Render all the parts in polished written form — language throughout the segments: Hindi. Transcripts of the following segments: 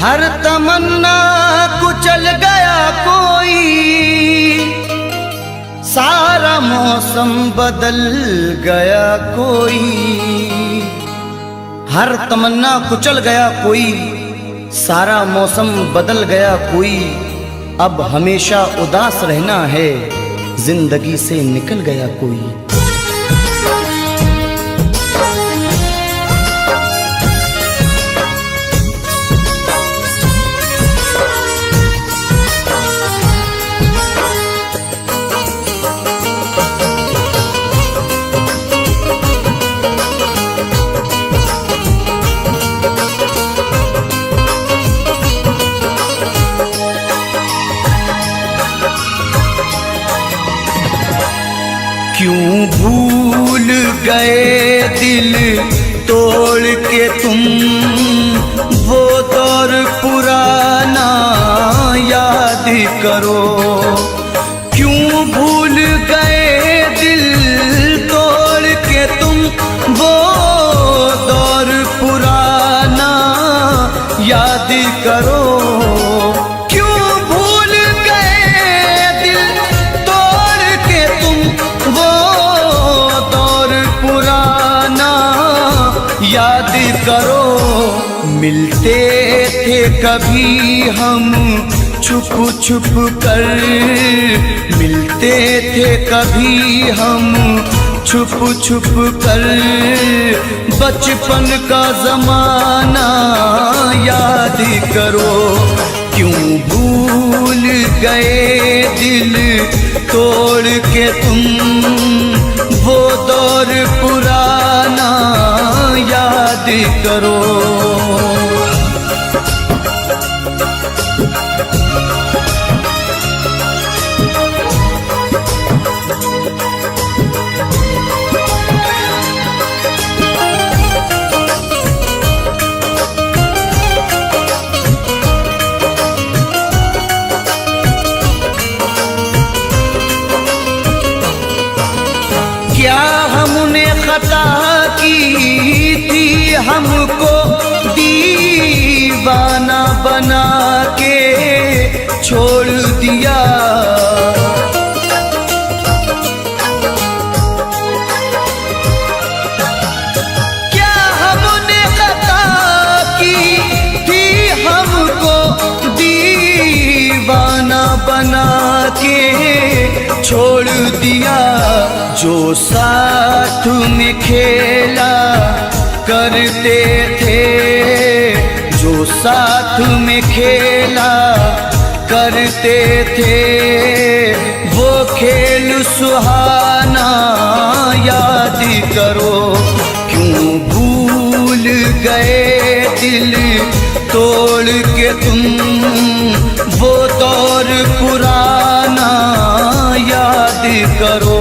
हर तमन्ना कुचल गया कोई, सारा मौसम बदल गया कोई। हर तमन्ना कुचल गया कोई, सारा मौसम बदल गया कोई। अब हमेशा उदास रहना है, जिंदगी से निकल गया कोई। क्यों भूल गए दिल तोड़ के तुम, वो दौर पुराना याद करो। क्यों भूल गए दिल तोड़ के तुम, वो दौर पुराना याद करो। याद करो, मिलते थे कभी हम छुप छुप कर, मिलते थे कभी हम छुप छुप कर। बचपन का जमाना याद करो, क्यों भूल गए दिल तोड़ के तुम, वो दौर पुराना याद करो। क्या हमने खता की थी, हमको दीवाना बना के छोड़ दिया। क्या हमने खता की थी, हमको दीवाना बना के छोड़ दिया। जो साथ में खेला करते थे, जो साथ में खेला करते थे, वो खेल सुहाना याद करो। क्यों भूल गए दिल तोड़ के तुम, वो दौर पुराना याद करो।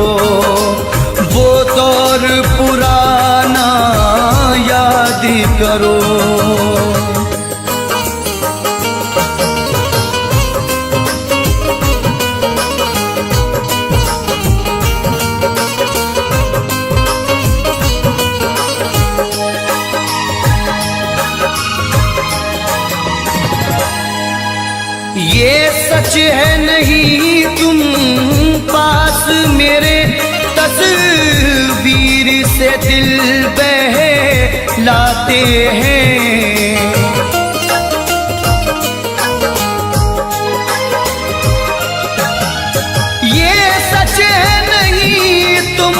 वो दौर पुराना याद करो। ये सच है नहीं तुम पास मेरे, तस्वीर से दिल बहलाते हैं। ये सच है नहीं तुम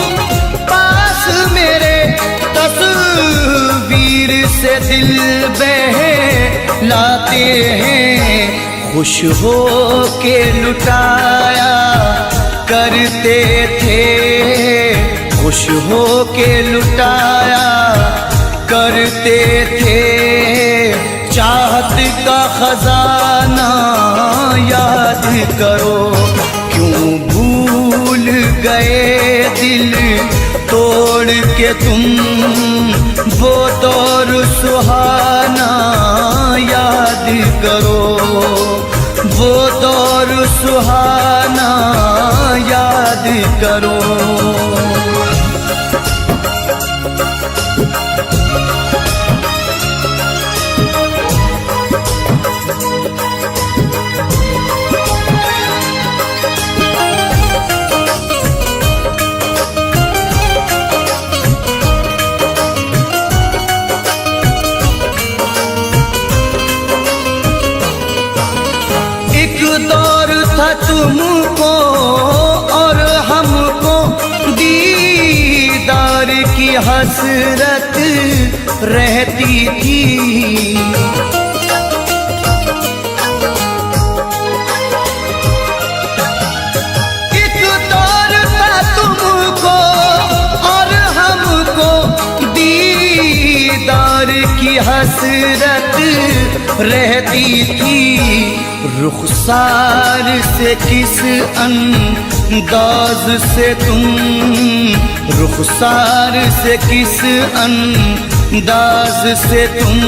पास मेरे, तस्वीर से दिल बहलाते हैं। खुश हो के लुटाया करते थे, खुश हो के लुटाया करते थे। चाहत का खजाना याद करो, क्यों भूल गए दिल तोड़ के तुम, वो दौर सुहाना याद करो। वो दौर सुहाना याद करो। तुमको और हमको दीदार की हसरत रहती थी। एक दौर था तुमको और हमको दीदार की हसरत रहती थी। रुखसार से किस अंदाज से तुम, रुखसार से किस अंदाज से तुम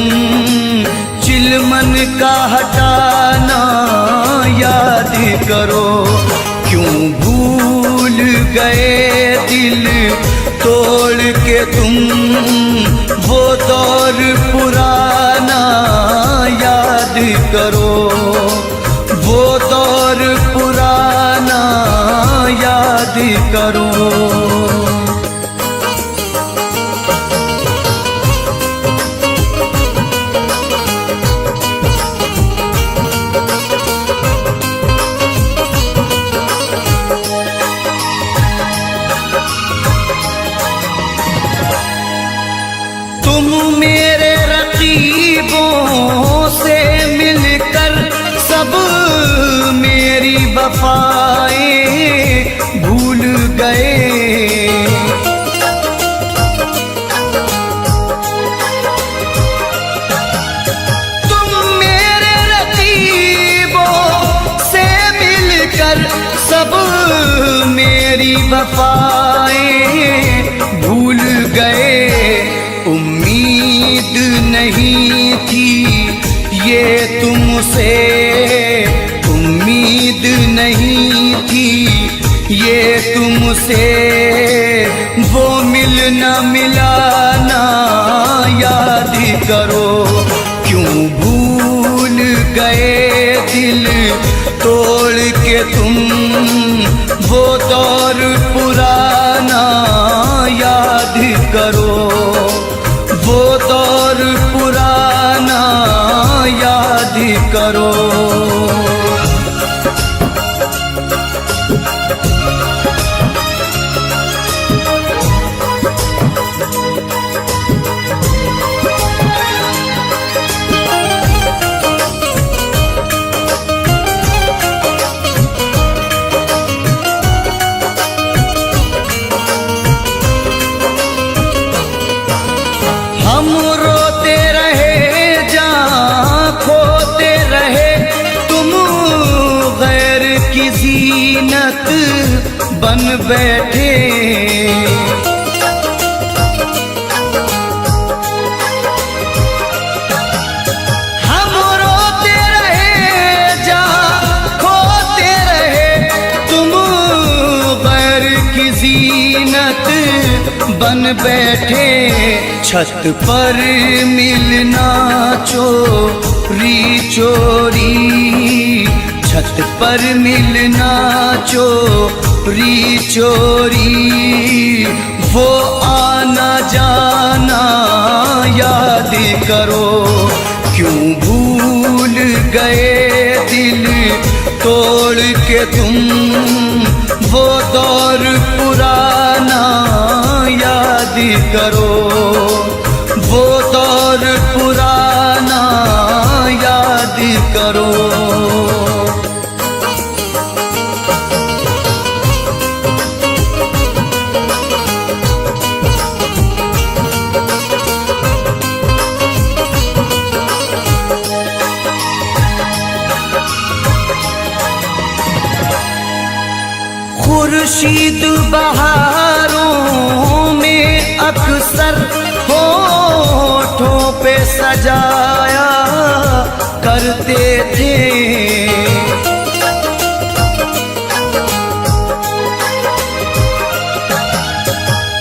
चिलमन का हटाना याद करो। क्यों भूल गए दिल तोड़ के तुम वो दौर पुराना याद करो, वो दौर पुराना याद करो। तुम मेरे रकीबों से मिलकर सब मेरी वफाएं भूल गए। तुम मेरे रकीबों से मिलकर सब मेरी वफाएं भूल गए। उम्मीद नहीं थी ये तुमसे, उम्मीद नहीं थी ये तुमसे, वो मिलना मिलाना याद करो। क्यों भूल गए दिल तोड़ के तुम वो दौर पुराना याद करो, वो दौर पुराना याद करो। हम रोते रहे जहाँ खोते रहे, तुम गैर की ज़ीनत बन बैठे। हम रोते रहे जहाँ खोते रहे, तुम गैर की ज़ीनत बन बैठे। छत पर मिलना चोरी चोरी, छत पर मिलना चोरी चोरी, वो आना जाना याद करो। क्यों भूल गए दिल तोड़ के तुम वो दौर पुराना याद करो, वो दौर पुराना याद करो। खुर्शीद बहारों में अक्सर होठों पे सजाया करते थे।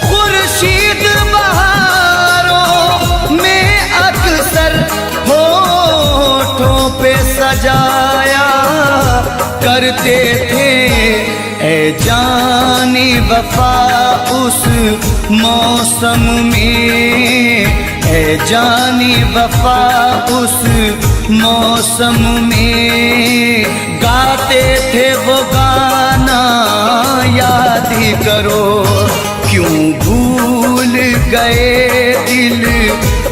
खुर्शीद बहारों में अक्सर होठों पे सजाया करते थे। ए जानी वफा उस मौसम में, है जाने वफा उस मौसम में। गाते थे वो गाना याद करो, क्यों भूल गए दिल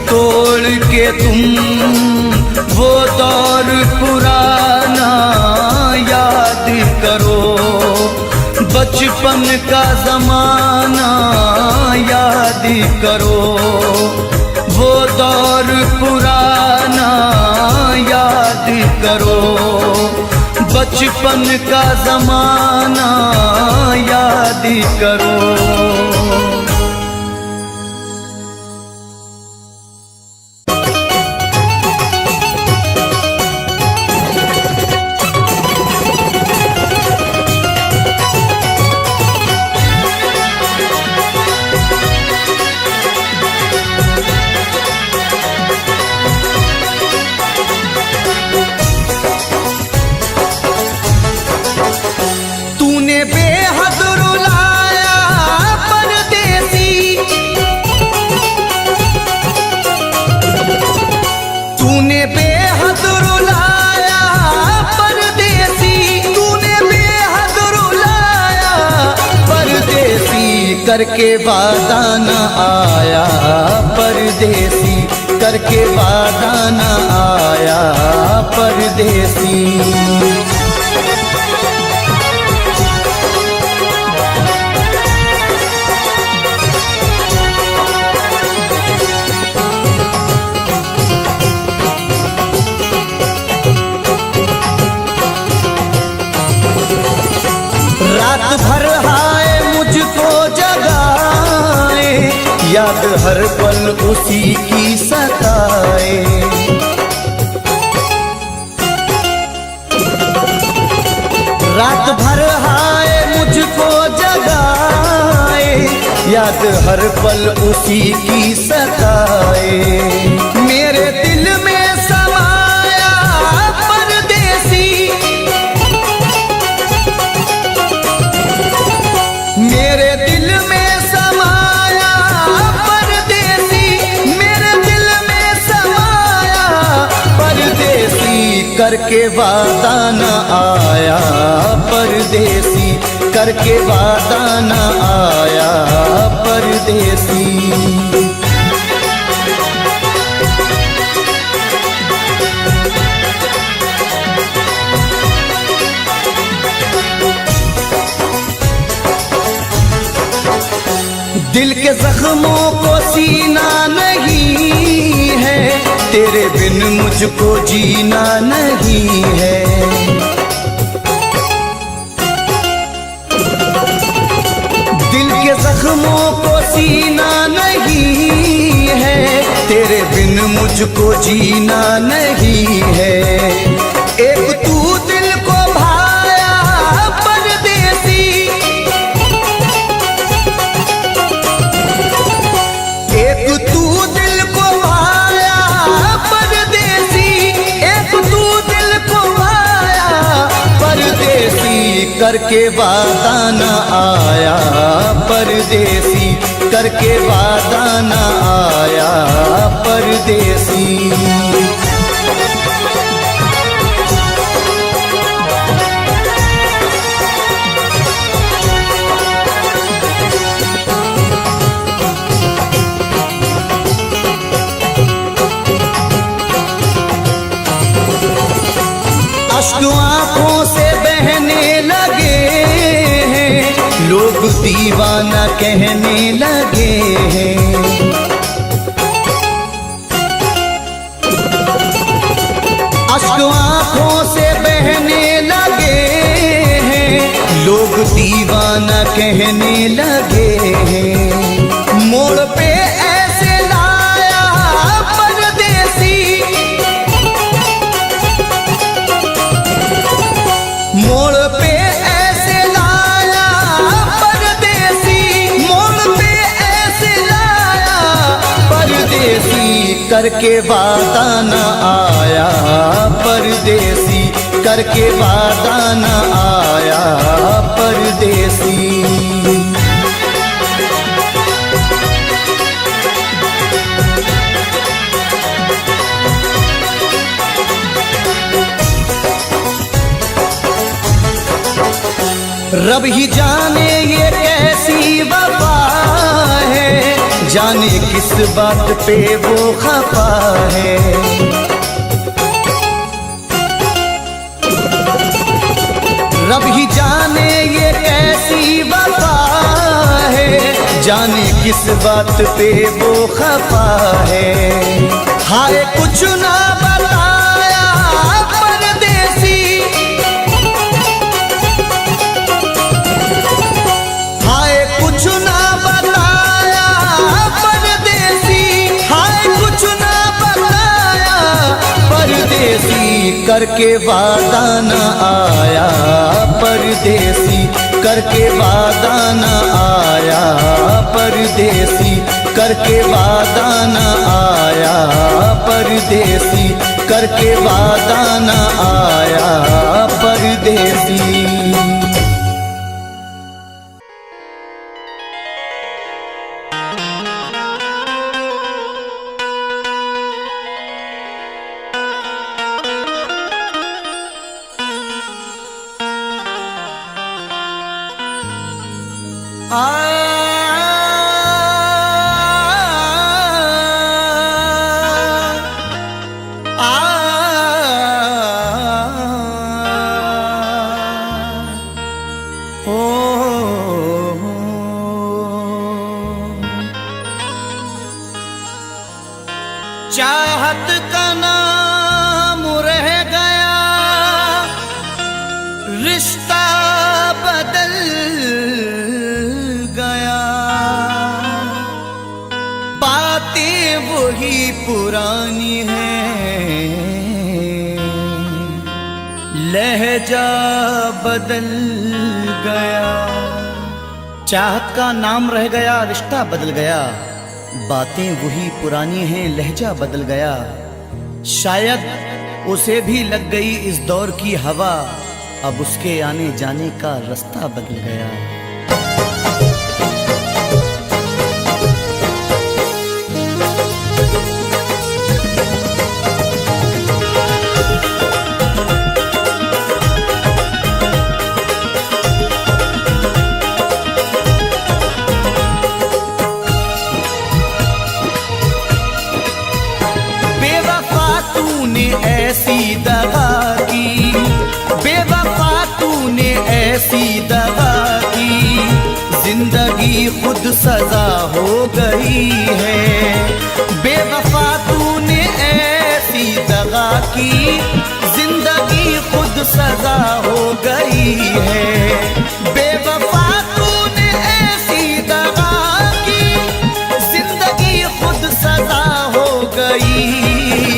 तोड़ के तुम वो दौर पुराना याद करो। बचपन का ज़माना याद करो, वो दौर पुराना याद करो। बचपन का ज़माना याद करो। करके वादा न आया परदेसी, करके वादा न आया परदेसी। रात भर हाय मुझको जगाए, याद हर पल उसी की सताए। रात भर हाय मुझको जगाए, याद हर पल उसी की सताए। मेरे दिल में समाया परदेसी, मेरे दिल में समाया परदेसी, मेरे दिल में समाया परदेसी। करके वादा न आया परदेसी, करके वादा न आया परदेसी। दिल के जख्मों को सीना नहीं है, तेरे बिन मुझको जीना नहीं है। दिल के जख्मों को सीना नहीं है, तेरे बिन मुझको जीना नहीं है। एक तू दिल को भाया परदेसी, एक तू दिल को भाया परदेसी, एक तू दिल को भाया परदेसी। करके वादा न आया परदेसी, करके वादा न आया परदेसी। अश्क आँखों से बहने लगे हैं, लोग दीवाना कहने लगे हैं। अश्क आँखों से बहने लगे हैं, लोग दीवाना कहने लगे हैं। मोड़ पे ऐसे लाया परदेसी, मोड़ पे ऐसे लाया परदेसी, मोड़ पे ऐसे लाया परदेसी। करके वादा न आया परदेसी, करके वादा न आया परदेसी। रब ही जाने ये कैसी वफा है, जाने किस बात पे वो खफा है। रब ही जाने ये कैसी वफा है, जाने किस बात पे वो खफा है। हाय कुछ ना बताया परदेसी, हाय कुछ ना बताया परदेसी, हाय कुछ ना बताया परदेसी, करके वादा न आया परदेसी, करके वादा न आया परदेसी, करके वादा न आया परदेसी, करके वादा न आया परदेसी। चाहत का नाम रह गया, रिश्ता बदल गया, बातें वही पुरानी हैं, लहजा बदल गया। चाहत का नाम रह गया, रिश्ता बदल गया, बातें वही पुरानी हैं, लहजा बदल गया। शायद उसे भी लग गई इस दौर की हवा, अब उसके आने जाने का रास्ता बदल गया। ऐसी दगा की, बेवफा तूने ऐसी दगा की, जिंदगी खुद सजा हो गई है। बेवफा तूने ऐसी दगा की, जिंदगी खुद सजा हो गई है। बेवफा तूने ऐसी दगा की, जिंदगी खुद सजा हो गई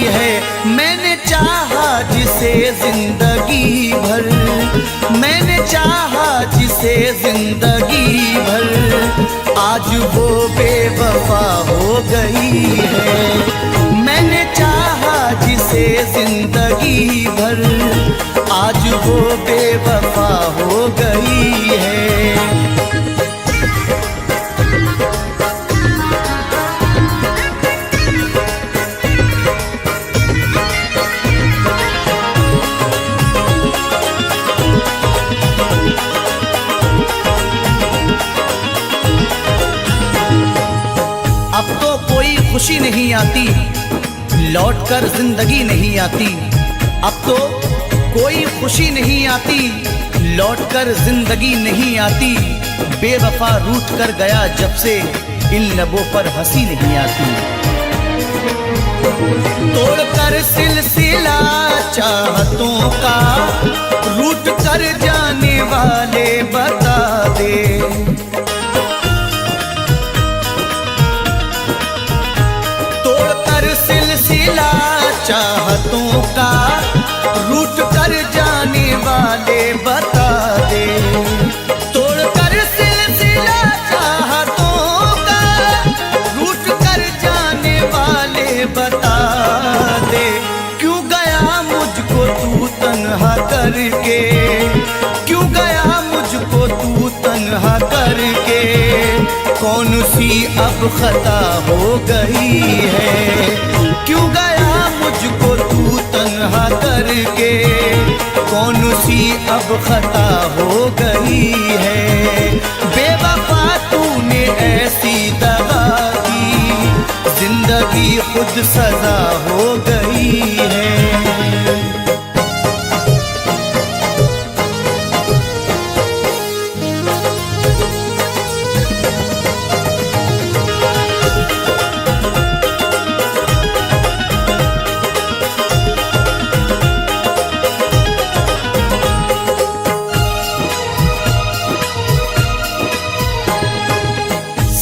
है। मैंने चाहा जिसे जिंदगी भर, मैंने चाहा जिसे जिंदगी भर, आज वो बेवफा हो गई है। मैंने चाहा जिसे जिंदगी भर, आज वो बेवफा हो गई है। अब तो कोई खुशी नहीं आती, लौटकर जिंदगी नहीं आती। अब तो कोई खुशी नहीं आती, लौटकर जिंदगी नहीं आती। बेवफा रूठ कर गया जब से, इन लबों पर हंसी नहीं आती। तोड़कर सिलसिला चाहतों का, रूठ कर जाने वाले बता दे। सिलसिला चाहतों का, रूठ कर जाने वाले बता दे। तोड़कर सिलसिला चाहतों का, रूठ कर जाने वाले बता दे। क्यों गया मुझको तू तन्हा करके, क्यों गया मुझको तू तन्हा करके। कौन सी अब खता हो गई है, क्यों गया मुझको तू तन्हा करके। कौन सी अब खता हो गई है। बेवफा तूने ऐसी दगा की, जिंदगी खुद सजा हो गई है।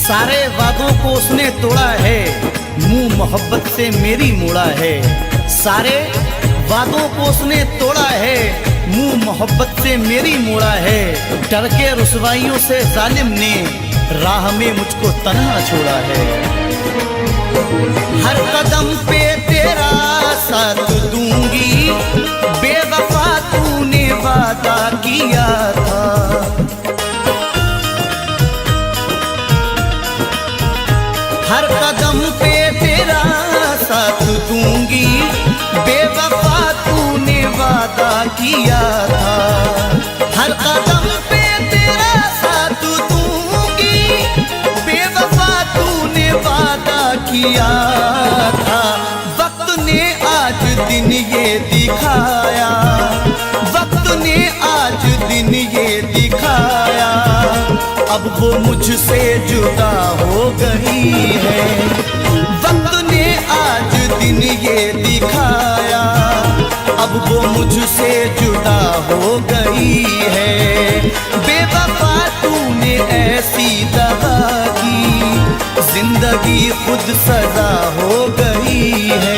सारे वादों को उसने तोड़ा है, मुंह मोहब्बत से मेरी मोड़ा है। सारे वादों को उसने तोड़ा है, मुंह मोहब्बत से मेरी मोड़ा है। डर के रुसवाइयों से जालिम ने राह में मुझको तन्हा छोड़ा है। हर कदम पे तेरा साथ दूंगी, बेवफा तूने वादा किया था। हर कदम पे तेरा साथ दूंगी, बेवफा तूने वादा किया था। हर कदम पे तेरा साथ दूंगी, बेवफा तूने वादा किया था। वक्त ने आज दिन ये दिखाया, वक्त ने आज दिन ये दिखाया, अब वो मुझसे जुदा हो गई है। वक्त ने आज दिन ये दिखाया, अब वो मुझसे जुदा हो गई है। बेवफा तूने ऐसी दगा की, जिंदगी खुद सजा हो गई है।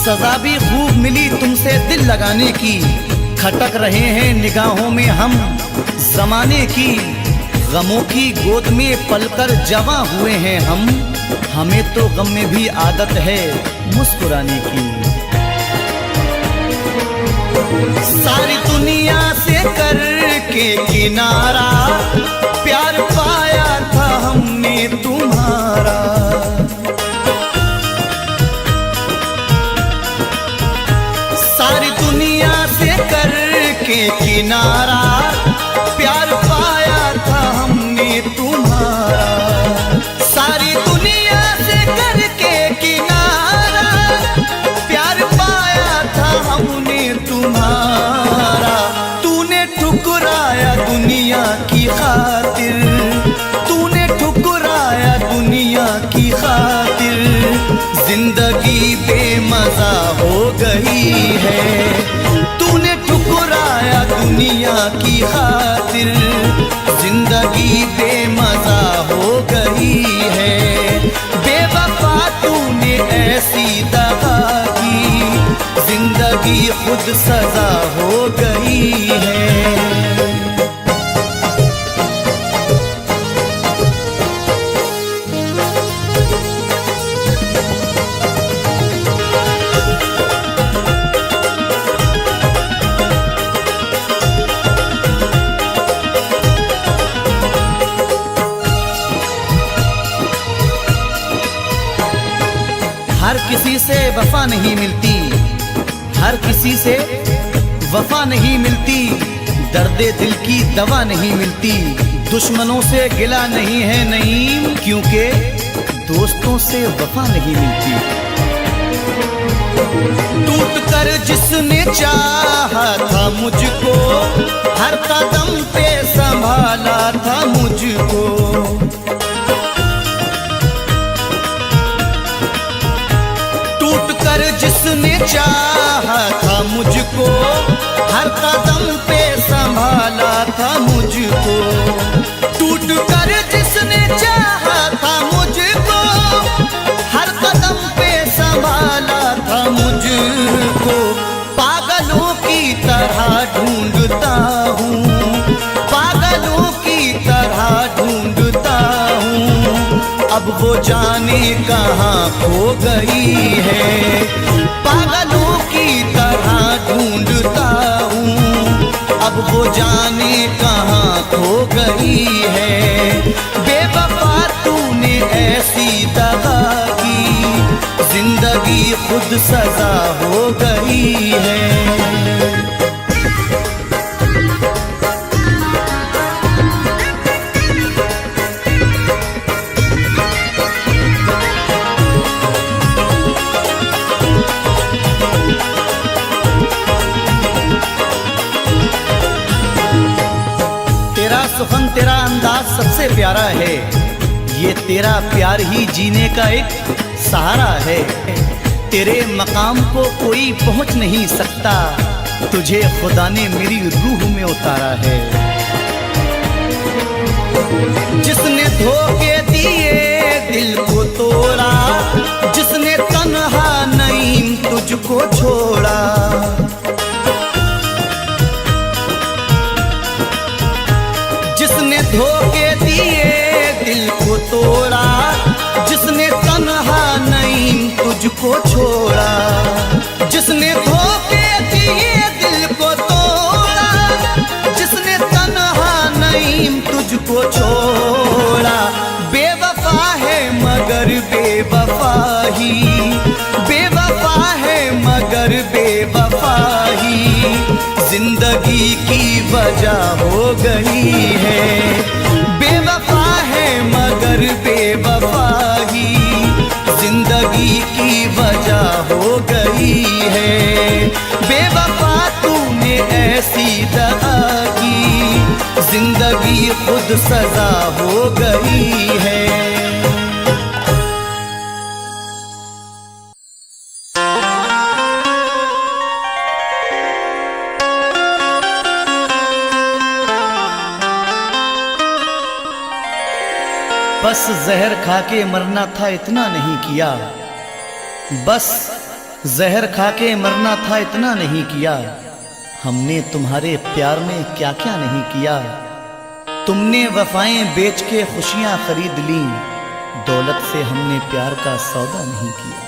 सजा भी खूब मिली तुमसे दिल लगाने की, खटक रहे हैं निगाहों में हम जमाने की। गमों की गोद में पलकर जवां हुए हैं हम, हमें तो गम में भी आदत है मुस्कुराने की। सारी दुनिया से करके किनारा, प्यार पाया था हमने तुम्हारा। सारी दुनिया से करके किनारा, प्यार पाया था हमने तुम्हारा। सारी दुनिया से करके किनारा, प्यार पाया था हमने तुम्हारा। तूने ठुकराया दुनिया की खातिर, तूने ठुकराया दुनिया की खातिर। जिंदगी बेमजा हो गई है, तूने ठुकराया दुनिया की खातिर। जिंदगी बेमजा हो गई है। बेवफा तूने ऐसी दगा की, जिंदगी खुद सजा हो गई है। हर किसी से वफा नहीं मिलती, हर किसी से वफा नहीं मिलती। दर्दे दिल की दवा नहीं मिलती, दुश्मनों से गिला नहीं है नईम, क्योंकि दोस्तों से वफा नहीं मिलती। टूट कर जिसने चाहा था मुझको, हर कदम पे संभाला था मुझको। जिसने चाहा था मुझको, हर कदम पे संभाला था मुझको। टूट कर जिसने चाहा था मुझको, हर कदम पे संभाला था मुझको। पागलों की तरह ढूंढता हूँ, पागलों की तरह ढूंढता हूँ। अब वो जाने कहाँ खो गई है। पागलों ढूंढता हूँ, अब वो जाने कहाँ खो गई है। बेवफा तूने ऐसी दगा की, जिंदगी खुद सजा हो गई है। सुखन तेरा अंदाज सबसे प्यारा है, ये तेरा प्यार ही जीने का एक सहारा है। तेरे मकाम को कोई पहुंच नहीं सकता, तुझे खुदा ने मेरी रूह में उतारा है। जिसने धोखे दिए दिल को तोड़ा, जिसने तन्हा नईम तुझको छोड़ा, जिसने धोखे दिए दिल को तोड़ा, जिसने तन्हा नईम तुझको छोड़ा, जिसने धोखे दिए दिल को तोड़ा, जिसने तन्हा नईम तुझको छोड़ा। बेवफा है मगर बेवफा ही, बेवफा है मगर बेवफा ही, जिंदगी की वजह हो गई है। बेवफा है मगर बेवफा ही, जिंदगी की वजह हो गई है। बेवफा तूने ऐसी दगा की, जिंदगी खुद सजा हो गई है। बस जहर खा के मरना था इतना नहीं किया, बस जहर खा के मरना था इतना नहीं किया। हमने तुम्हारे प्यार में क्या क्या नहीं किया। तुमने वफाएं बेच के खुशियां खरीद ली, दौलत से हमने प्यार का सौदा नहीं किया।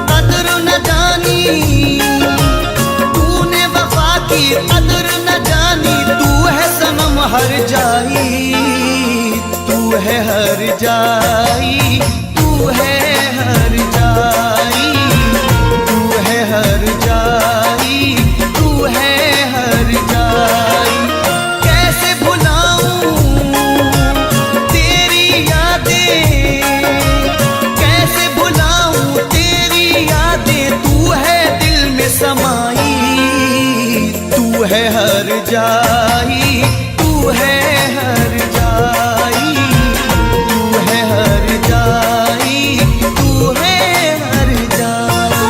कदर न जानी, तूने वफा की कदर न जानी। तू है सनम हर जाई, तू है हर जाई, तू है हर जाई, तू है हर जाई, तू है हर जाई। कैसे भुलाऊं तेरी यादें, कैसे भुलाऊं तेरी यादें। तू है दिल में समाई, तू है हर जाई, तू है हर जाई, तू है हर जाई, तू है हर जाई।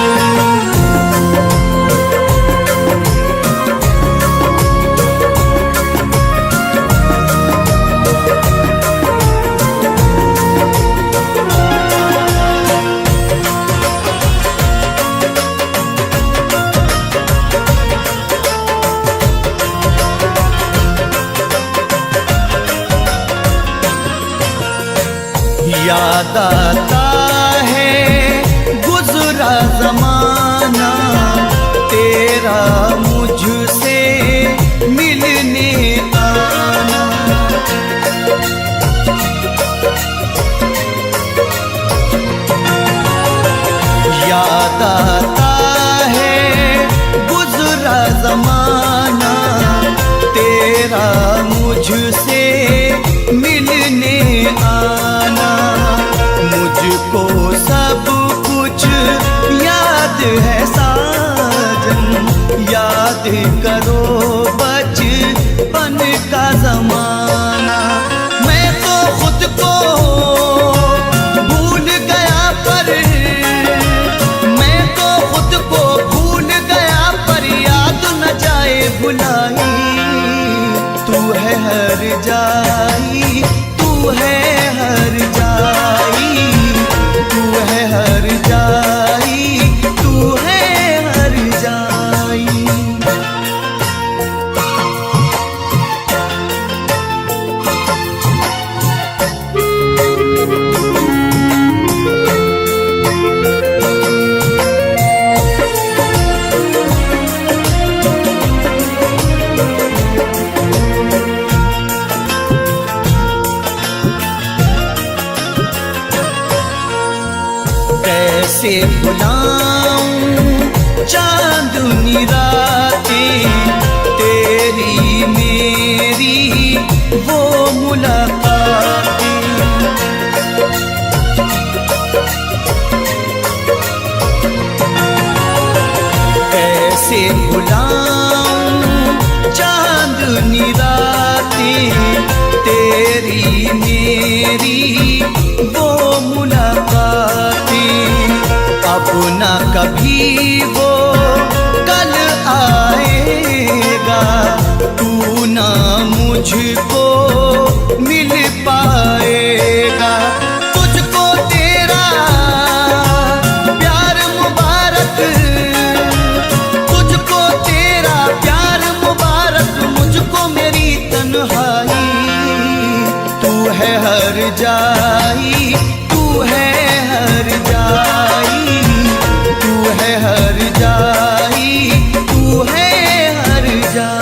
याद आता है गुजरा जमाना, तेरा मुझसे मिलने आना। याद आता है गुजरा जमाना, तेरा मुझसे मिलने आना। मुझको सब कुछ याद है साजन, याद करो बचपन का जमाना। मैं तो खुद को भूल गया पर, मैं तो खुद को भूल गया पर याद न जाए भुलाई। कैसे भुलाऊं चांदनी रातें, तेरी मेरी वो मुलाकातें। कैसे भुलाऊं चांदनी रातें, तेरी मेरी वो मुलाकातें। अब ना कभी वो कल आएगा, तू ना मुझको मिल पाएगा। तुझको तेरा प्यार मुबारक, तुझको तेरा प्यार मुबारक, मुझको मेरी तन्हाई। तू है हर जाई, तू है हर जाई, तू है हर जाई, तू है हर जाई।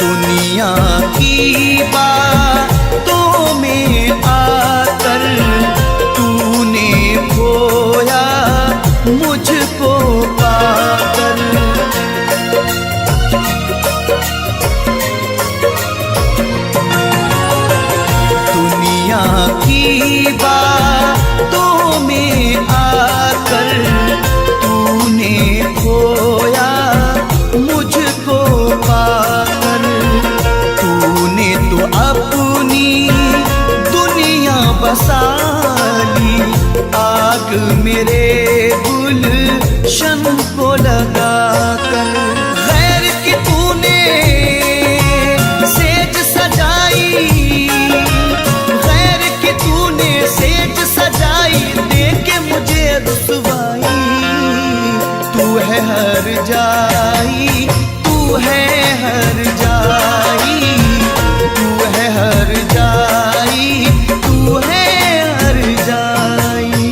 दुनिया की बातों में आकर तूने खोया मुझको पाकर। दुनिया की बातों में आकर तूने खोया मुझको पाकर। तूने तो अपनी दुनिया बसा ली, आग मेरे गुलशन को लगाकर। गैर की तूने सेज सजाई, गैर की तूने सेज सजाई, दे के मुझे रुसवाई। तू है हर जाई, तू है हर जाई, तू है हर जाई, तू है हर जाई।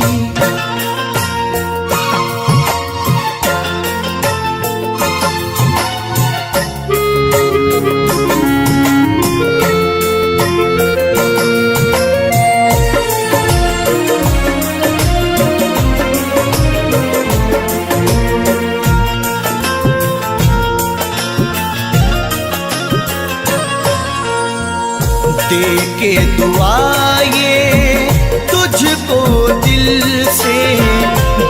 दे के दुआ ये तुझको दिल से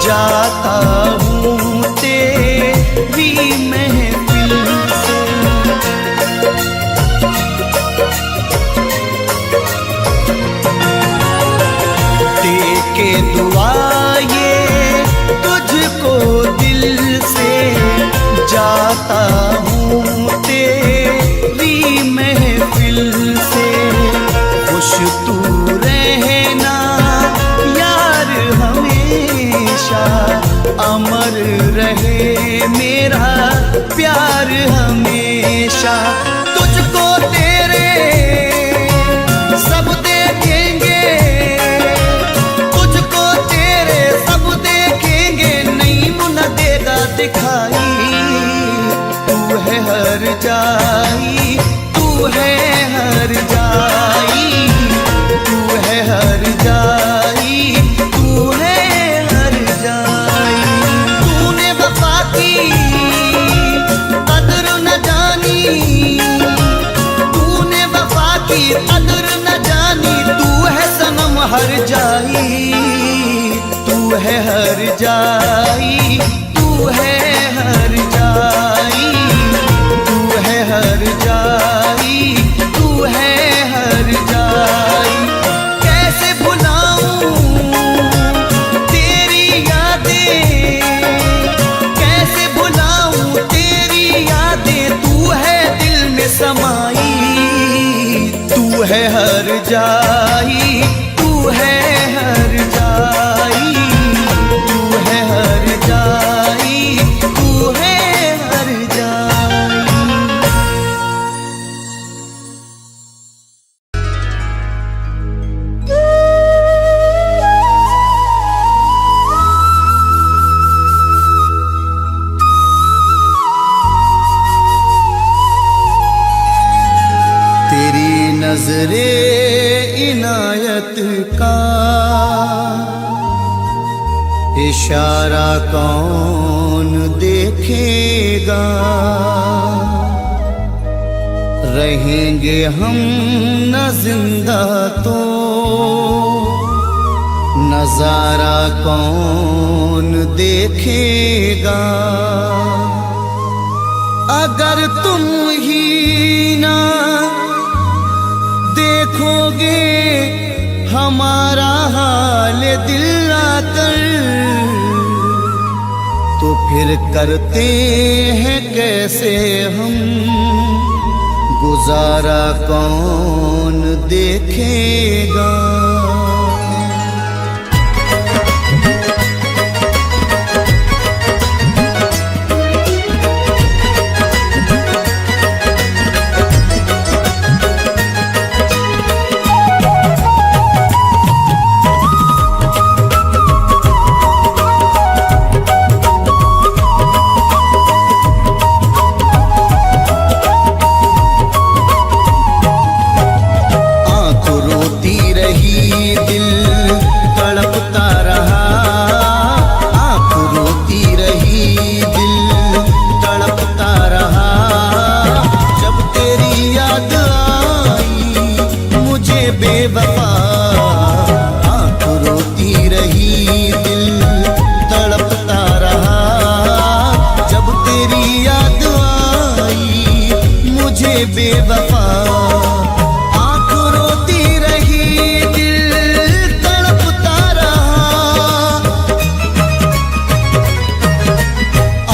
जाता हूँ तेरी महफिल से। दे के दुआ ये तुझको दिल से जाता हूँ तेरी महफिल से। खुश तू रहना यार हमेशा, अमर रहे मेरा प्यार हमेशा। तुझको तेरे सब देखेंगे, तुझको तेरे सब देखेंगे, नहीं मुना देगा दिखाई। तू है हर जाई, तू है हर जाई, तू है हर जाई, तू है हर जाई। तूने वफा की कदर न जानी, तूने वफा की कदर न जानी, तू है सनम हर जाई। तू है हर जाई, तू है हर जाई, तू है हर जाई, तू है हर जाई। कैसे भुलाऊं तेरी यादें, कैसे भुलाऊं तेरी यादें, तू है दिल में समाई। तू है हर जाई, तू है हर जाई, तू है हर जाई, तू है हर जाई। नजरे इनायत का इशारा कौन देखेगा। रहेंगे हम न जिंदा तो नजारा कौन देखेगा। अगर तुम ही ना देखोगे हमारा हाल दिल आकर, तो फिर करते हैं कैसे हम, गुजारा कौन देखेगा। बेवफा आँख रोती रही, दिल तड़पता रहा। जब तेरी याद आई मुझे बेवफा, आँख रोती रही, दिल तड़पता रहा।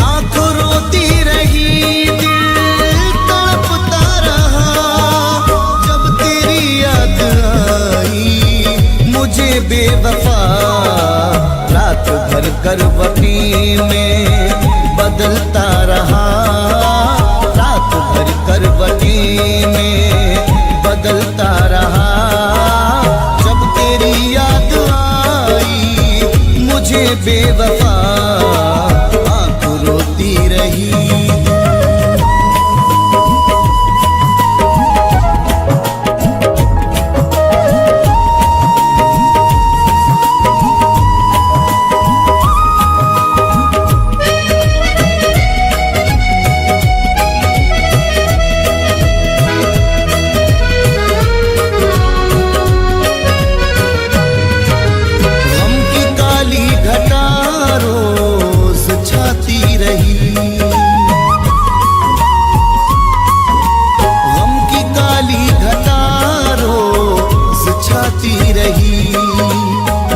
आँख रोती रही, दिल तड़पता रहा। जब तेरी याद मुझे बेवफा, रात भर करवटी में बदलता रहा। रात भर करवटी में बदलता रहा। जब तेरी याद आई मुझे बेवफा, आँख रोती रही।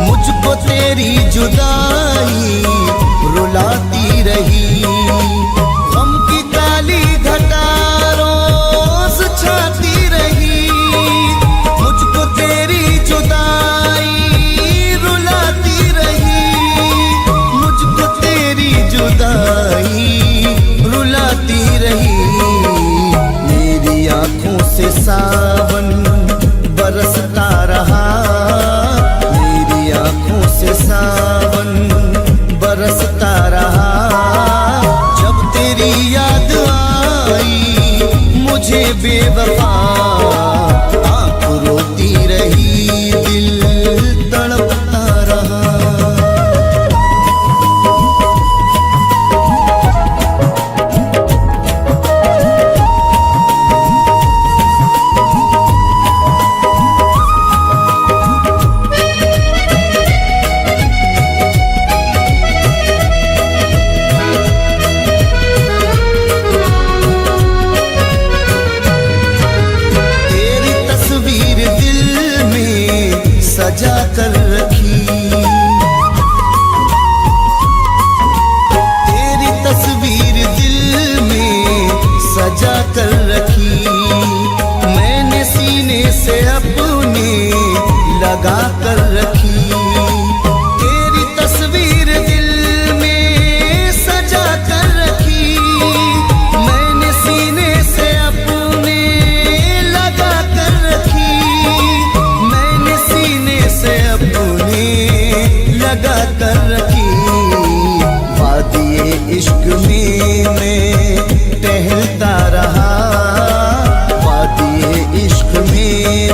मुझको तेरी जुदाई रुलाती रही। गम की काली घटा रोज छाती रही। मुझको तेरी जुदाई रुलाती रही। मुझको तेरी जुदाई रुलाती रही। मेरी आंखों से सावन बरसता रहा। मेरी आंखों से सावन बरसता रहा। जब तेरी याद आई मुझे बेवफा, आँख रोती रही, दिल तड़पता रहा। सजा कर रखी तेरी तस्वीर दिल में सजा कर रखी। मैंने सीने से अपने लगा कर रखी। तेरी तस्वीर दिल में सजा कर रखी। मैंने सीने से अपने लगा कर रखी। मैंने सीने से अपने लगा कर रखी। वादिए इश्क में मैं टहलता रहा। वादिए इश्क में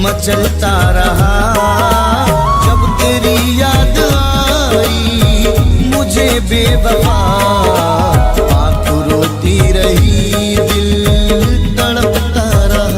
मचलता रहा। जब तेरी याद आई मुझे बेवफा, आँख रोती रही दिल तड़पता रहा।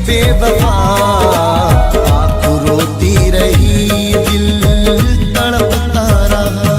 बेवफा आँख रोती रही दिल तड़पता रहा।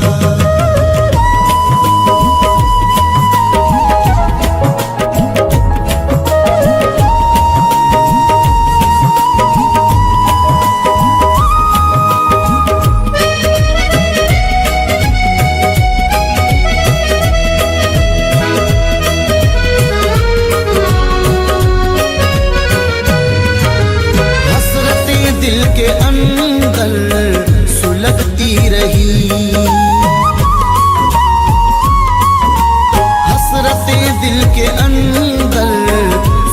हसरतें दिल के अंदर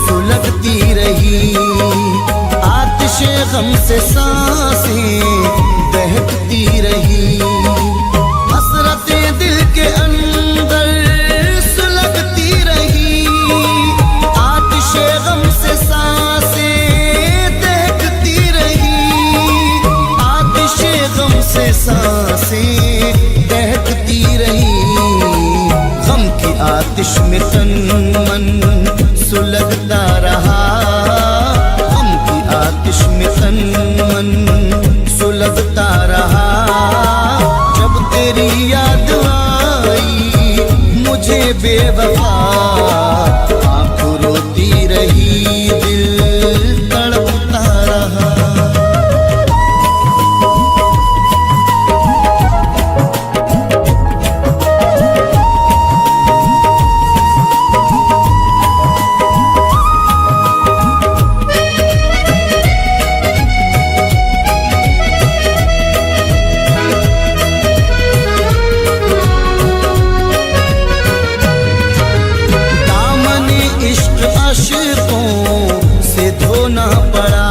सुलगती रही, आतिशे गम से सांसें बहकती रही। हसरतें दिल के अंदर सुलगती रही, आतिशे गम से सांसें बहकती रही। आतिशे गम से सांसें बहकती रही, गम की आतिश में तन मन सुलगता रहा। गम की आतिश में तन मन सुलगता रहा। जब तेरी याद आई मुझे बेवफा, आँख रोती रही दिल तड़पता रहा। आशिकों से धोना पड़ा,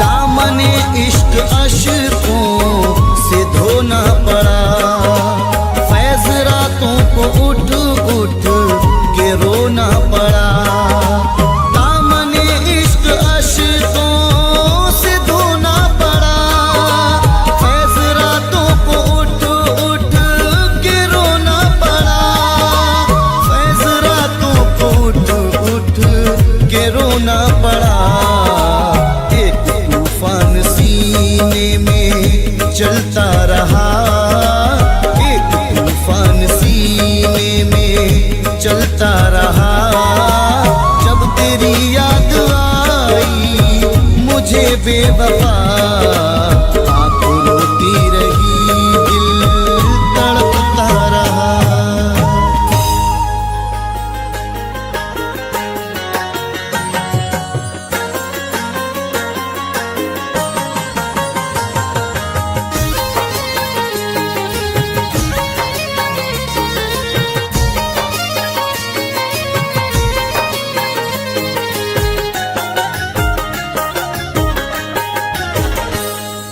दामने इश्क आशिकों से धोना पड़ा। फैज़ रातों को उठ उठ के रोना पड़ा। दामने इश्क आशिकों से धोना पड़ा। फैज़ रातों को उठ उठ के रोना पड़ा। के रोना पड़ा। एक तूफान सीने में चलता रहा। एक तूफान सीने में चलता रहा। जब तेरी याद आई मुझे बेवफा, आँख रोती रही दिल तड़पता रहा।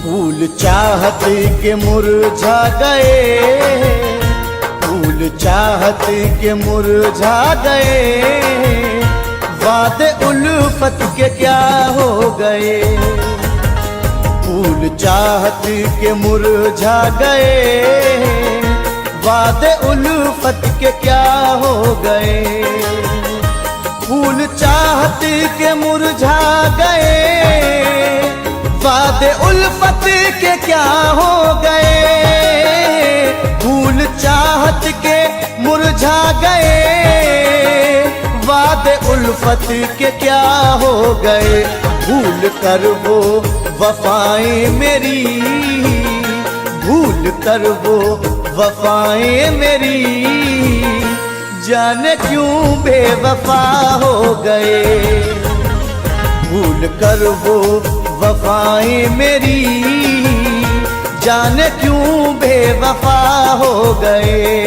फूल चाहत के मुरझा गए, फूल फूल चाहत के मुरझा गए, वादे उल्फत के क्या हो गए। फूल चाहत के मुरझा गए, वादे उल्फत के क्या हो गए। फूल चाहत के मुरझा गए, वादे उल्फत के क्या हो गए। फूल चाहत के मुरझा गए, वादे उल्फत के क्या हो गए। भूल कर वो वफाएं मेरी, भूल कर वो वफाएं मेरी, जाने क्यों बेवफा हो गए। भूल कर वो वफाएं मेरी, जाने क्यों बेवफा हो गए।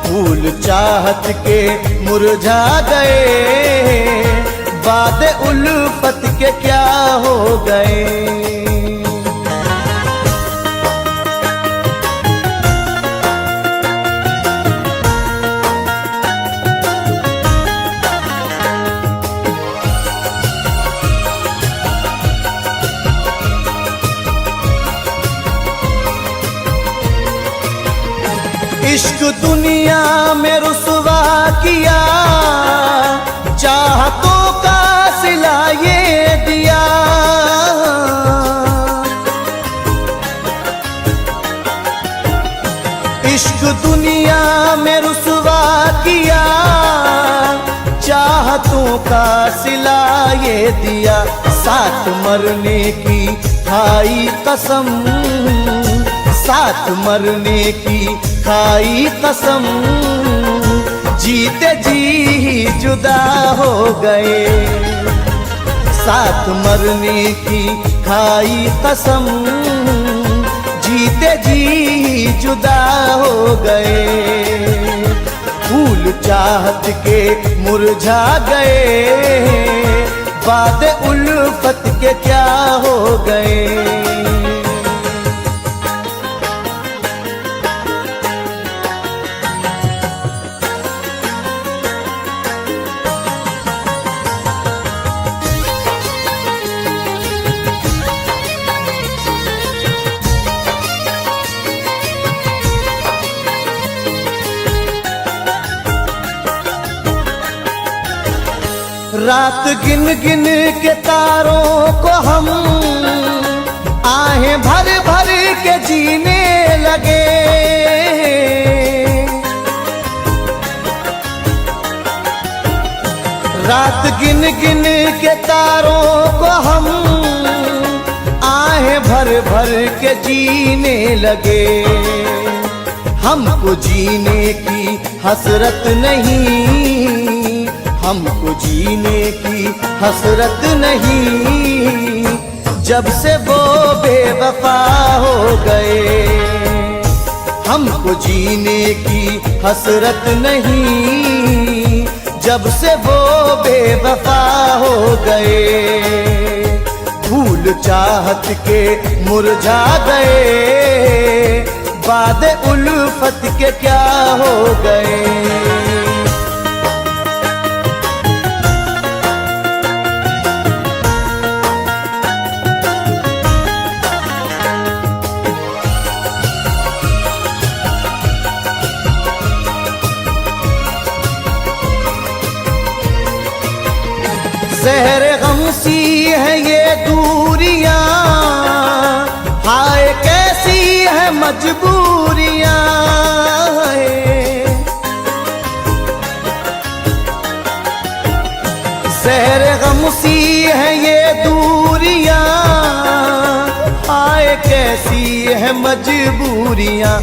फूल चाहत के मुरझा गए, वादे उल्फत के क्या हो गए। इश्क दुनिया में रुसवा किया, चाहतों का सिला ये दिया। इश्क दुनिया में रुसवा किया, चाहतों का सिला ये दिया। साथ मरने की खाई कसम, साथ मरने की खाई कसम, जीते जी जुदा हो गए। साथ मरने की खाई कसम, जीते जी जुदा हो गए। फूल चाहत के मुरझा गए, वादे उल्फत के क्या हो गए। रात गिन गिन के तारों को हम आहें भर भर के जीने लगे। रात गिन गिन के तारों को हम आहें भर भर के जीने लगे। हमको जीने की हसरत नहीं, हमको जीने की हसरत नहीं, जब से वो बेवफा हो गए। हमको जीने की हसरत नहीं, जब से वो बेवफा हो गए। फूल चाहत के मुरझा गए, वादे उल्फत के क्या हो गए। ज़हर गम सी है ये दूरियां, हाय कैसी है मजबूरियां। ज़हर गम सी है ये दूरियां, हाय कैसी है मजबूरियां।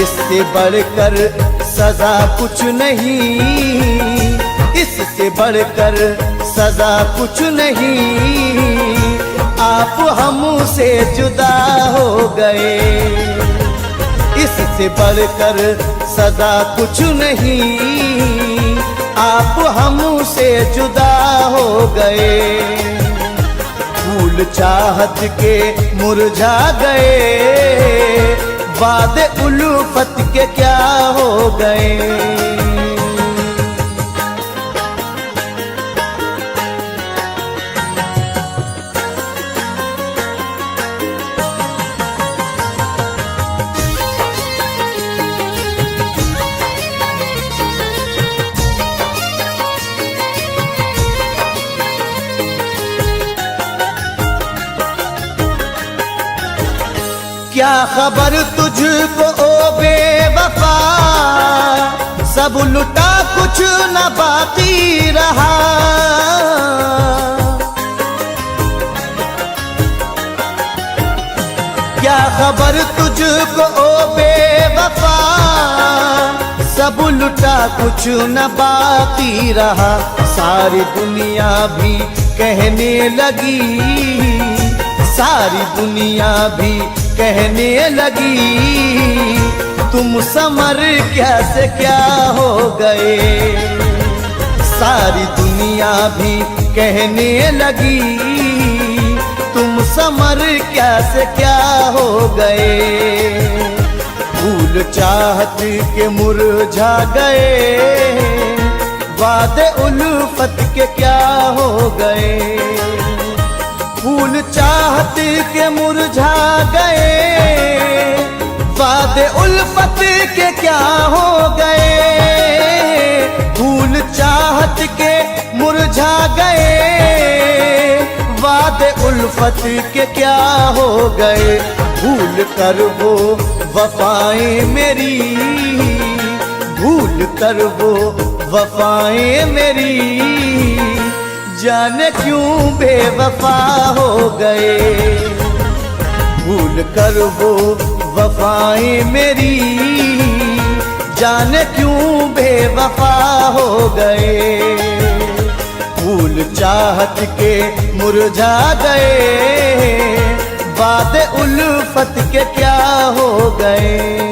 इससे बढ़कर सजा कुछ नहीं, इससे बढ़कर सजा कुछ नहीं। आप हमसे जुदा हो गए, इससे बढ़कर सजा कुछ नहीं। आप हमसे जुदा हो गए। फूल चाहत के मुरझा गए, वादे उल्फत के क्या हो गए। क्या खबर तुझको ओ बेवफा, सब लुटा कुछ न बाकी रहा। क्या खबर तुझको ओ बेवफा, सब लुटा कुछ न बाकी रहा। सारी दुनिया भी कहने लगी, सारी दुनिया भी कहने लगी, तुम समर कैसे क्या हो गए। सारी दुनिया भी कहने लगी, तुम समर कैसे क्या हो गए। फूल चाहत के मुरझा गए, वादे उल्फत के क्या हो गए। फूल चाहत के मुरझा गए, वादे उल्फत के क्या हो गए। फूल चाहत के मुरझा गए, वादे उल्फत के क्या हो गए। भूल कर वो वफाएं मेरी, भूल कर वो वफाएं मेरी, जाने क्यों बेवफा हो गए। भूल कर वो वफाएं मेरी, जाने क्यों बेवफा हो गए। फूल चाहत के मुरझा गए, वादे उल्फत के क्या हो गए।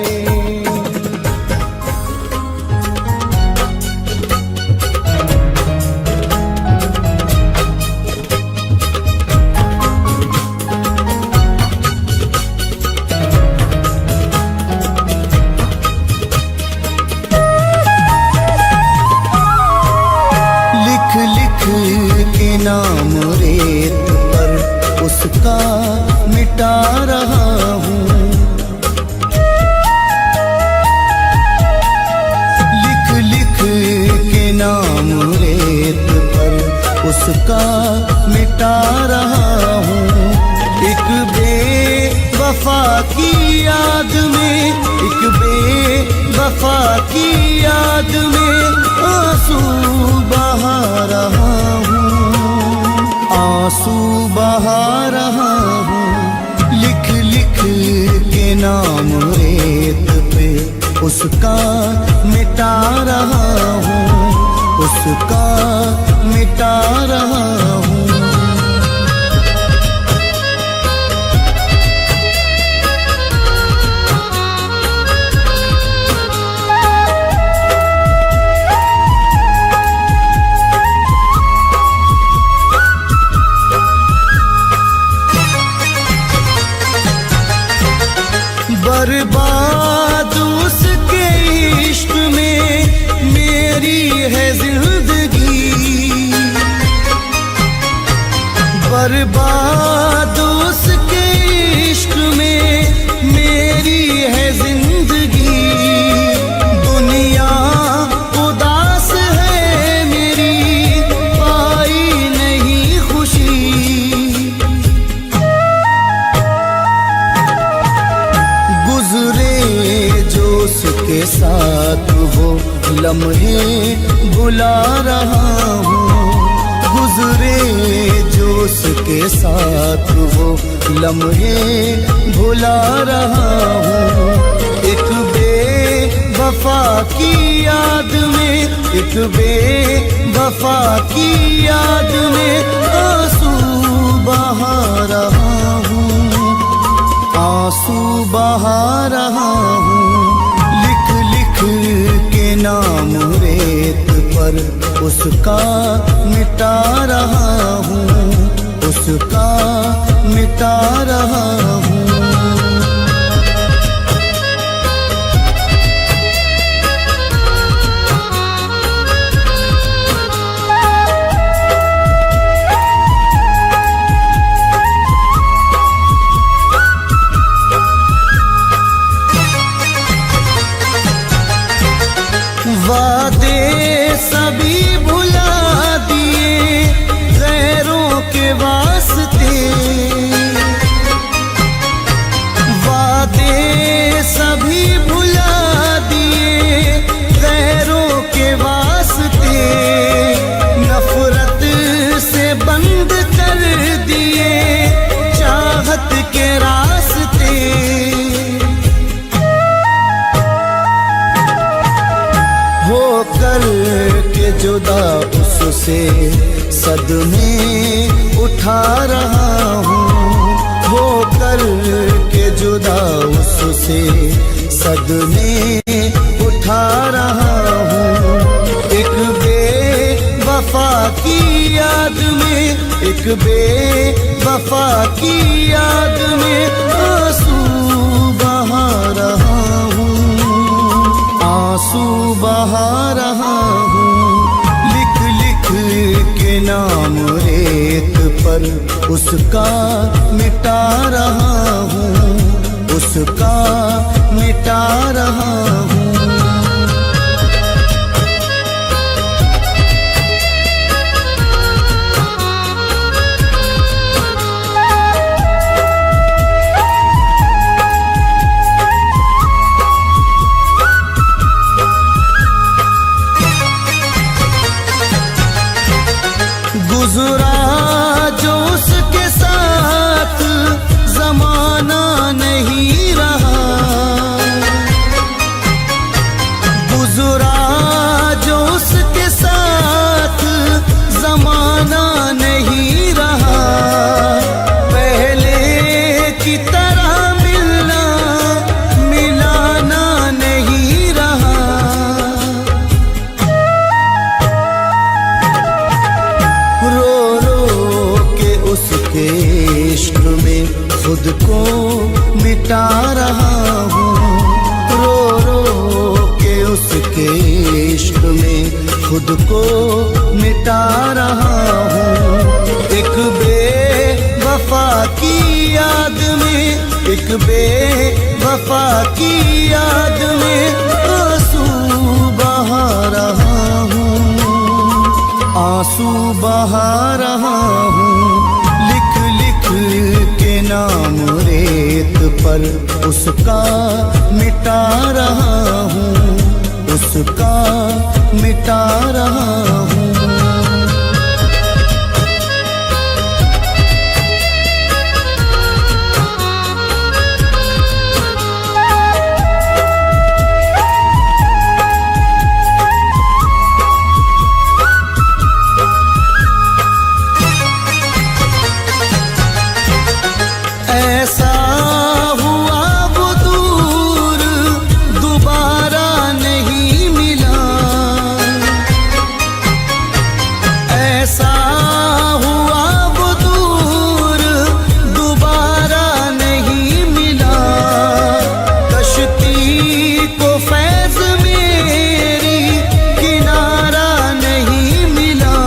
नाम रेत पर उसका मिटा रहा हूँ। लिख लिख के नाम रेत पर उसका मिटा रहा हूँ। एक बेवफा की याद में, एक बेवफा की याद में आंसू बहा रहा हूँ, आंसू बहा रहा हूँ। लिख लिख के नाम रेत पे उसका मिटा रहा हूँ, उसका मिटा रहा हूँ। बर्बाद उसके इश्क में मेरी है जिंदगी, बर्बाद उसके इश्क में मेरी है जिंदगी। दुनिया उदास है मेरी, पाई नहीं खुशी। गुजरे जो उसके साथ वो लम्हे बुला रहा हूँ, गुजरे जो उसके साथ वो लम्हे भुला रहा हूँ। एक बेवफा की याद में, एक बेवफा की याद में आंसू बहा रहा हूँ, आंसू बहा रहा हूँ। लिख लिख के नाम रेत पर उसका मिटा रहा हूँ, उसका मिटा रहा हूँ। वादे सभी भुला दिए गैरों के वास्ते, वादे सभी भुला दिए गैरों के वास्ते, नफरत से बंद कर दिए चाहत के रास्ते। हो कर के जुदा उससे सदमे उठा रहा हूँ, हो कर के जुदा उससे सदमे उठा रहा हूँ। एक बेवफा की याद में, एक बेवफा की याद में आंसू बहा रहा हूँ, आंसू बहा रहा हूँ। लिख लिख के नाम रेत पर उसका मिटा रहा हूँ, उसका मिटा रहा हूँ। गुज़रा जो उसके साथ ज़माना नहीं रहा, गुज़रा जो उसके साथ ज़माना नहीं रहा। पहले की तरह मिलना मिलाना नहीं रहा। उसके इश्क में खुद को मिटा रहा हूँ, रो रो के उसके इश्क में खुद को मिटा रहा हूँ। एक बेवफा की याद में, एक बेवफा की याद में आंसू बहा रहा हूँ, आंसू बहा रहा हूँ। के नाम रेत पर उसका मिटा रहा हूँ, उसका मिटा रहा हूँ। ऐसा हुआ वो दूर दोबारा नहीं मिला, ऐसा हुआ वो दूर दोबारा नहीं मिला। कश्ती को फैज़ मेरी किनारा नहीं मिला।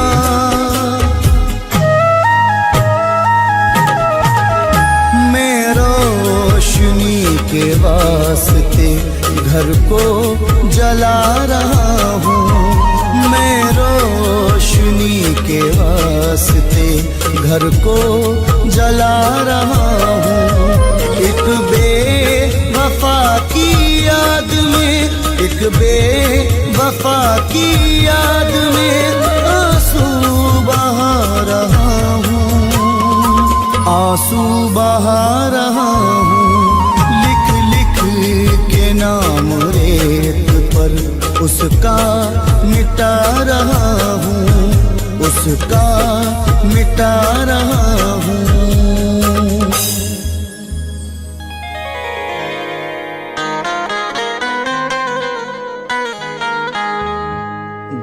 रोशनी के वास्ते घर को जला रहा हूँ, मैं रोशनी के वास्ते घर को जला रहा हूँ। एक बेवफा की याद में, एक बेवफा की याद में आंसू बहा रहा हूँ, आंसू बहा रहा हूँ। लिख लिख के नाम रेत पर उसका मिटा रहा हूँ, उसका मिटा रहा हूँ।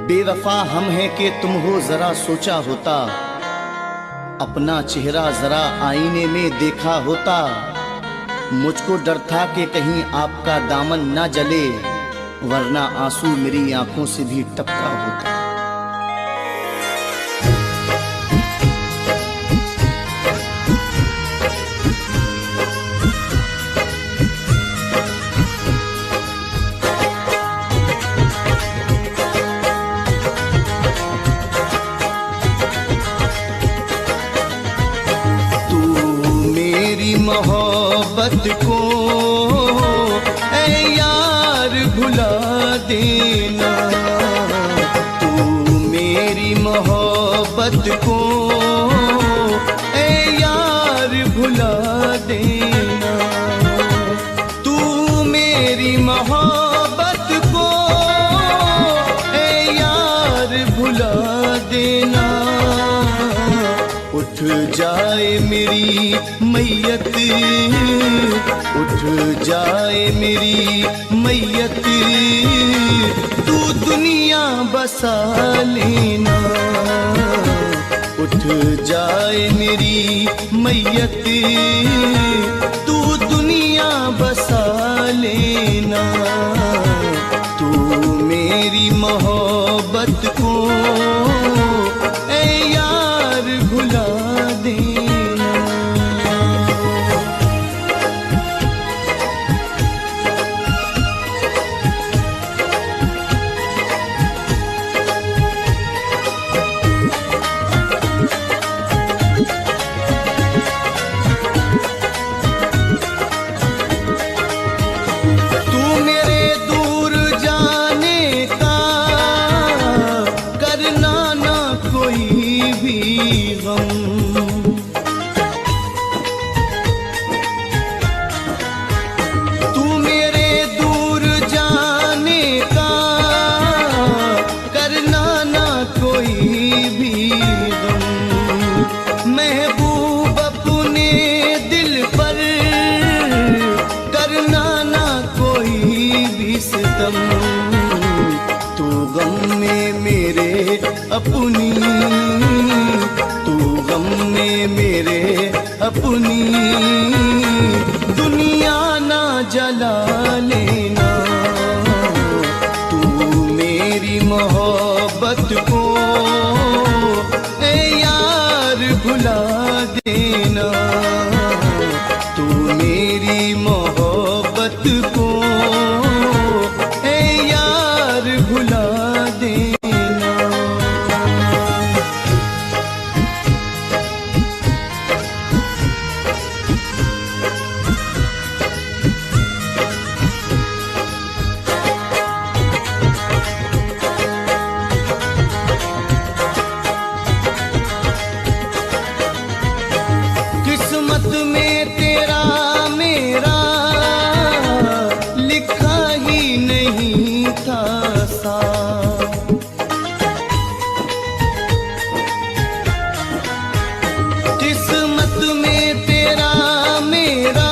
बेवफा हम हैं कि तुम हो जरा सोचा होता, अपना चेहरा जरा आईने में देखा होता। मुझको डर था कि कहीं आपका दामन ना जले, वरना आंसू मेरी आंखों से भी टपका होता। तू मेरी मोहब्बत को ए यार भुला देना, तू मेरी मोहब्बत को ए यार भुला देना। उठ जाए मेरी मैयत, उठ जाए मेरी मैयत, तू दुनिया बसा लेना। उठ जाए मेरी मैयत, तू दुनिया बसा लेना। तू मेरी मोहब्बत को ए यार भुला देना। तू मेरे दूर जाने का करना ना कोई भी गम, तू मेरे दूर जाने का करना ना कोई भी गम। महबूब अपने दिल पर करना ना कोई भी सितम, तू गम में मेरे अपनी, तू गम में मेरे अपनी दुनिया ना जला लेना। तू मेरी मोहब्बत को ए यार भुला देना। तू मेरी मोहब्बत को ए यार भुला देना। किस्मत में तेरा मेरा लिखा ही नहीं था साथ, किस्मत में तेरा मेरा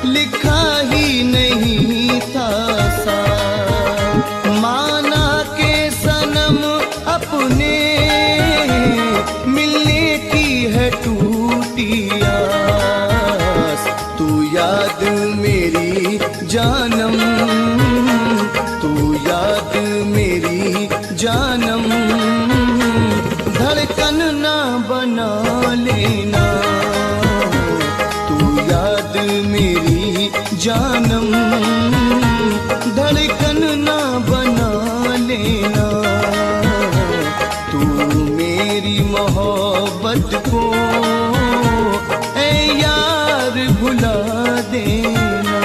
लिखा ही नहीं था साथ। माना के सनम अपने मिलने की है टूटी आस, तू याद मेरी जानम, तू याद मेरी जानम, धड़कन ना बना लेना। तू याद मेरी जानम, धड़कन ना बना लेना। तू मेरी मोहब्बत को ए यार भुला देना।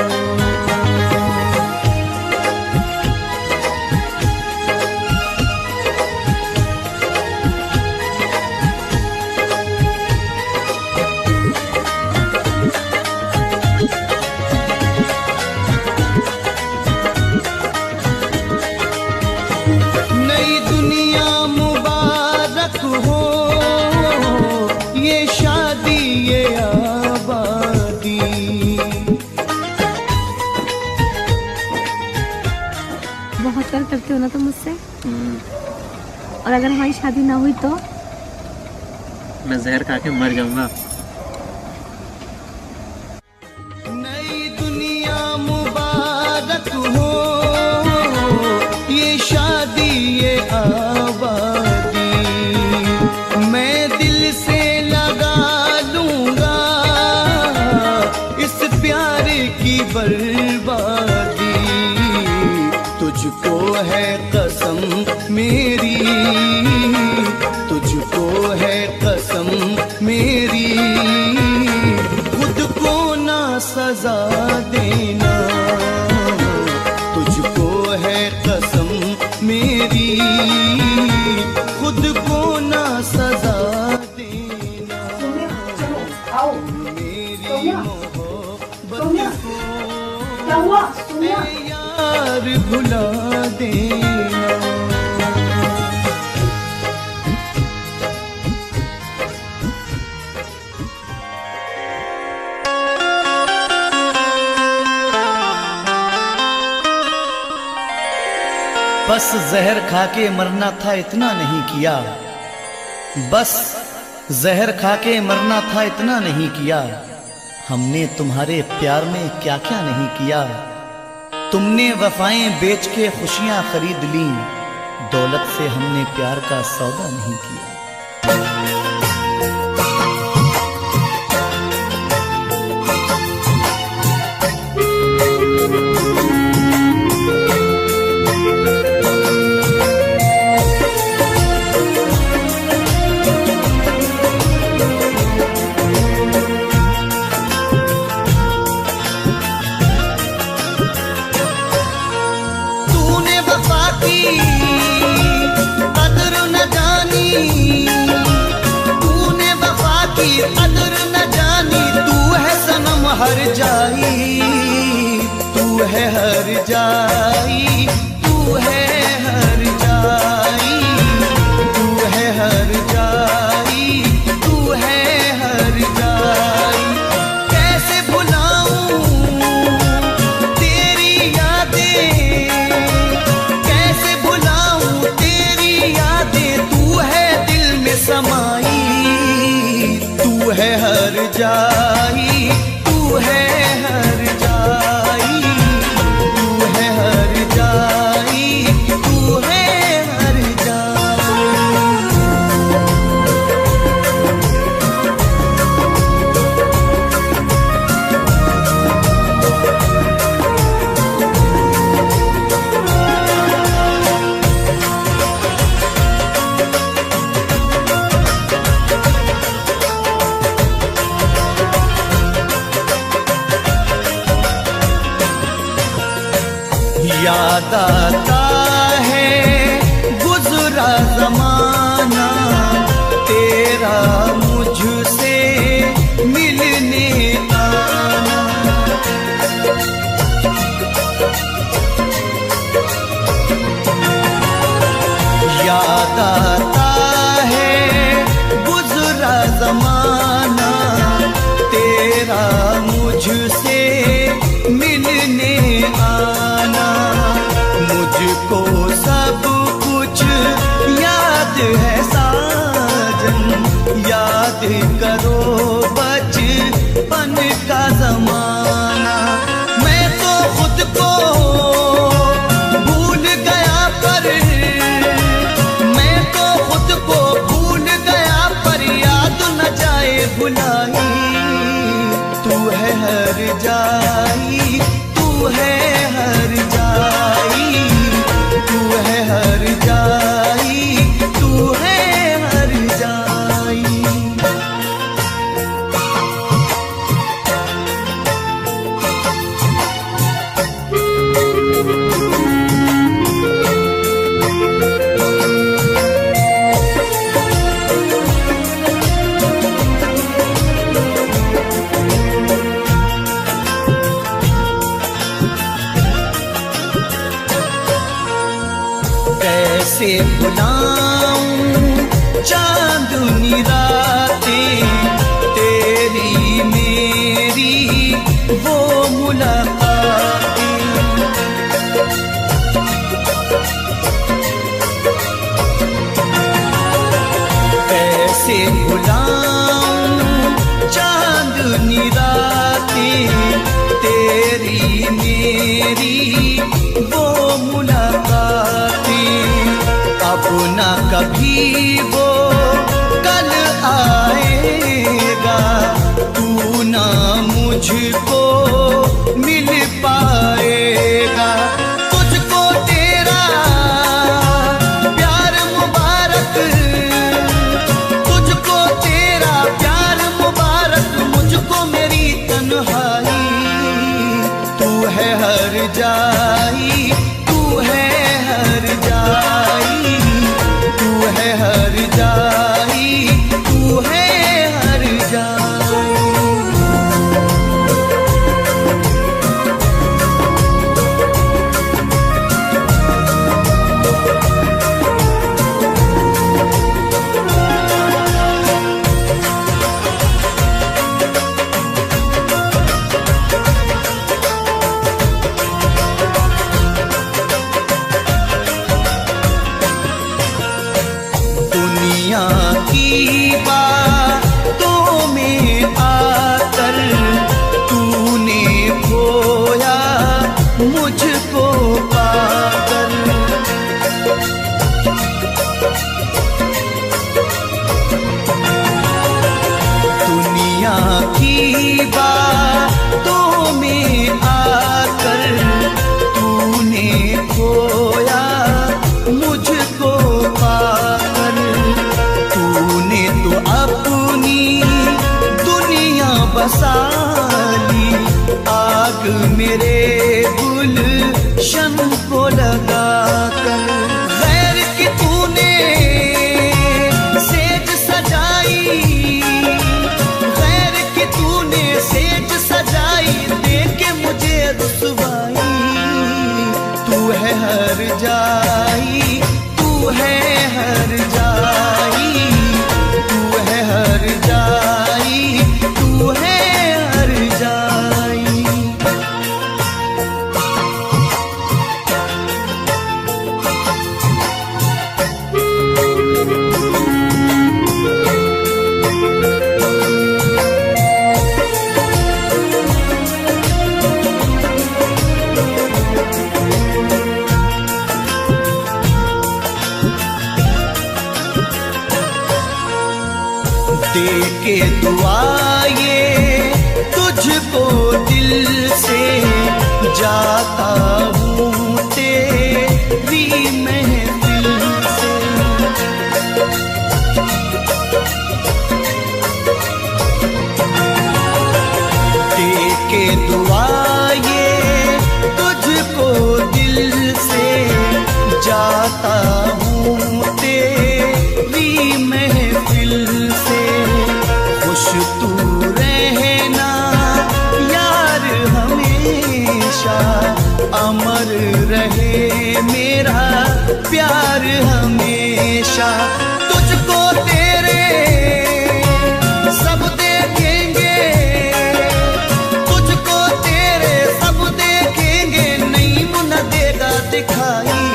नई दुनिया मुबारक हो, ये शादी ये आबादी। बहुत प्यार करते हो ना तुम मुझसे, और अगर हमारी शादी ना हुई तो मैं जहर खा के मर जाऊंगा। नई दुनिया मुबारक हो, ये शादी ये आबादी। मैं दिल से लगा लूंगा इस प्यार की बर्बादी। तुझको है कसम मेरी, तुझको है कसम मेरी, खुद को सजा देना, तुझको है मेरी खुद को ना सजा देना, मेरी मोहब्बत को यार भुला देना। बस जहर खा के मरना था इतना नहीं किया, बस जहर खा के मरना था इतना नहीं किया। हमने तुम्हारे प्यार में क्या क्या नहीं किया। तुमने वफाएं बेच के खुशियां खरीद ली, दौलत से हमने प्यार का सौदा नहीं किया। कदर न जानी, तूने वफा की कदर न जानी। तू है सनम हर जाई, तू है हर जाई, तू है हर जाई, तू है हर जाई, तू है हर जाई। कैसे भुलाऊं तेरी यादें, समाई, तू है हर जाई, तू है हर जाई, तू है हर जाई, तू है हर जाई। याद आता है गुजरा जमाना, तेरा मुझसे मिलने आना। याद आता है गुजरा जमाना, तेरा मुझसे मिलने आना। मुझको सब कुछ याद है साजन, याद करो बचपन का जमाना। मैं तो खुद को भूल गया पर, मैं तो खुद को भूल गया पर याद न जाए भुलाई। तू है हर जाई, तू है हर जाई, तू है हर जाई, तू है हर जाई। कैसे भुलाऊं चांदनी रातें, तेरी मेरी वो मुलाकातें। कैसे भुलाऊं चांदनी रातें, तेरी मेरी वो मुलाकातें। अब ना कभी वो कल आएगा, तू ना मुझको मिल पाएगा। तुझको तेरा प्यार मुबारक, तुझको तेरा प्यार मुबारक, मुझको मेरी तन्हाई। तू है हर जाई, तू है हर जाई, दुनिया की बातों में आकर तूने खोया मुझको पाकर। दुनिया की बातों में आकर तूने खोया मुझको पाकर। तूने तो अपनी दुनिया बसा ली, आग मेरे गुलशन को लगाकर। गैर की तूने सेज सजाई, गैर की तूने सेज सजाई, देके मुझे रुसवाई। तू है हर जाई, तू है हर जाई, तू है हर जाई, तू है हर जाई। दे के दुआ ये तुझको दिल से जाता हूँ तेरी महफिल से। दे के दुआ ये तुझको दिल से जाता हूँ तेरी महफिल से। खुश तू रहना यार हमेशा, अमर रहे मेरा प्यार हमेशा। तुझको तेरे सब देखेंगे, तुझको तेरे सब देखेंगे, नहीं मुन देगा दिखाई।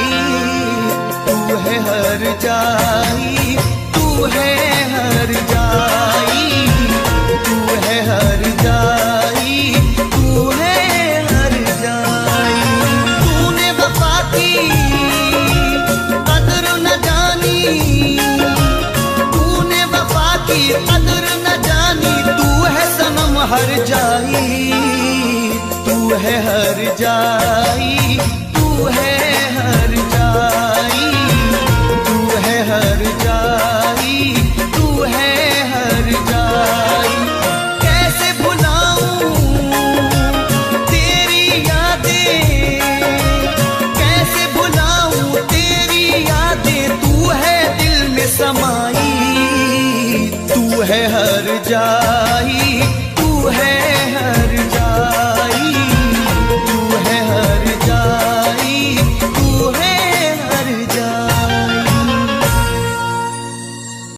तू है हर जाई, तू है हर जाई, तू है हर जाई, तू है हर जाई। तूने वफा की कदर न जानी, तूने वफा की कदर न जानी, तू है सनम हर जाई, तू है हर जाई, तू है हर जाई, तू है हर जाई, तू है हर जाई। कैसे भुलाऊं तेरी यादें, कैसे भुलाऊं तेरी यादें, तू है दिल में समाई, तू है हर जाई।